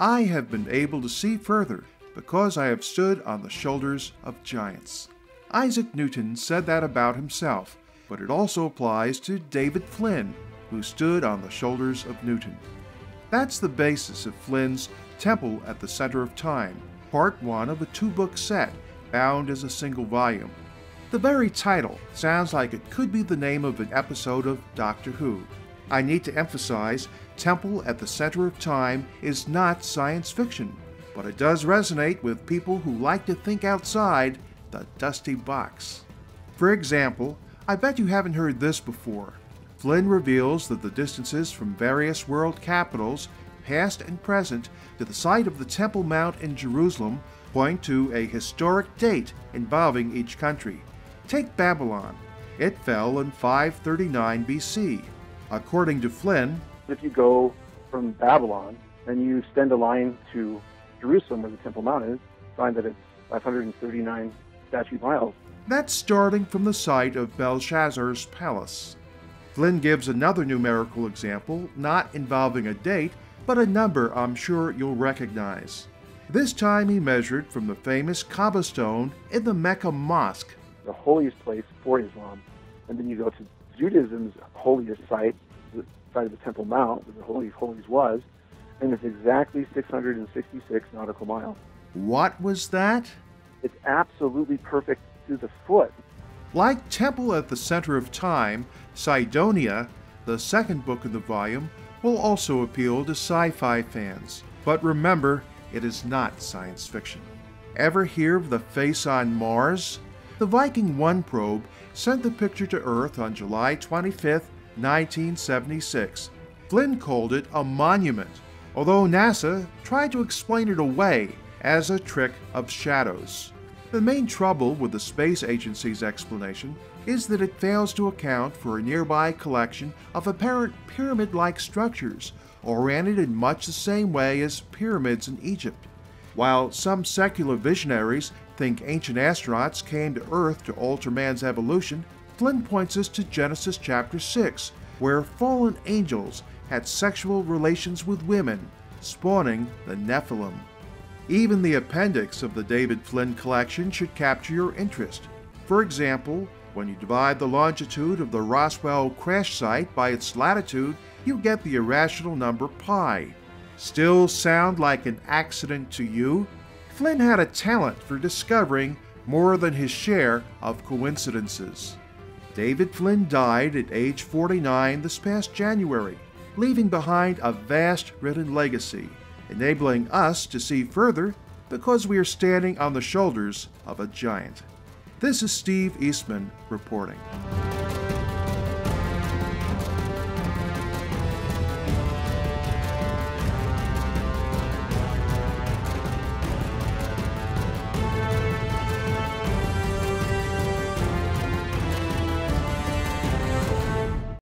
I have been able to see further because I have stood on the shoulders of giants. Isaac Newton said that about himself, but it also applies to David Flynn, who stood on the shoulders of Newton. That's the basis of Flynn's Temple at the Center of Time, part 1 of a 2-book set, bound as a single volume. The very title sounds like it could be the name of an episode of Doctor Who. I need to emphasize, Temple at the Center of Time is not science fiction, but it does resonate with people who like to think outside the dusty box. For example, I bet you haven't heard this before. Flynn reveals that the distances from various world capitals, past and present, to the site of the Temple Mount in Jerusalem point to a historic date involving each country. Take Babylon. It fell in 539 BC. According to Flynn, if you go from Babylon and you extend a line to Jerusalem, where the Temple Mount is, find that it's 539 statute miles. That's starting from the site of Belshazzar's palace. Flynn gives another numerical example, not involving a date, but a number I'm sure you'll recognize. This time he measured from the famous Kaaba stone in the Mecca mosque, the holiest place for Islam. And then you go to Judaism's holiest site, the site of the Temple Mount, where the Holy of Holies was, and it's exactly 666 nautical miles. What was that? It's absolutely perfect to the foot. Like Temple at the Center of Time, Cydonia, the second book in the volume, will also appeal to sci-fi fans. But remember, it is not science fiction. Ever hear of the face on Mars? The Viking 1 probe sent the picture to Earth on July 25, 1976. Flynn called it a monument, although NASA tried to explain it away as a trick of shadows. The main trouble with the space agency's explanation is that it fails to account for a nearby collection of apparent pyramid-like structures, oriented in much the same way as pyramids in Egypt. While some secular visionaries think ancient astronauts came to Earth to alter man's evolution, Flynn points us to Genesis chapter 6, where fallen angels had sexual relations with women, spawning the Nephilim. Even the appendix of the David Flynn collection should capture your interest. For example, when you divide the longitude of the Roswell crash site by its latitude, you get the irrational number pi. Still sound like an accident to you? Flynn had a talent for discovering more than his share of coincidences. David Flynn died at age 49 this past January, leaving behind a vast written legacy, enabling us to see further because we are standing on the shoulders of a giant. This is Steve Eastman reporting.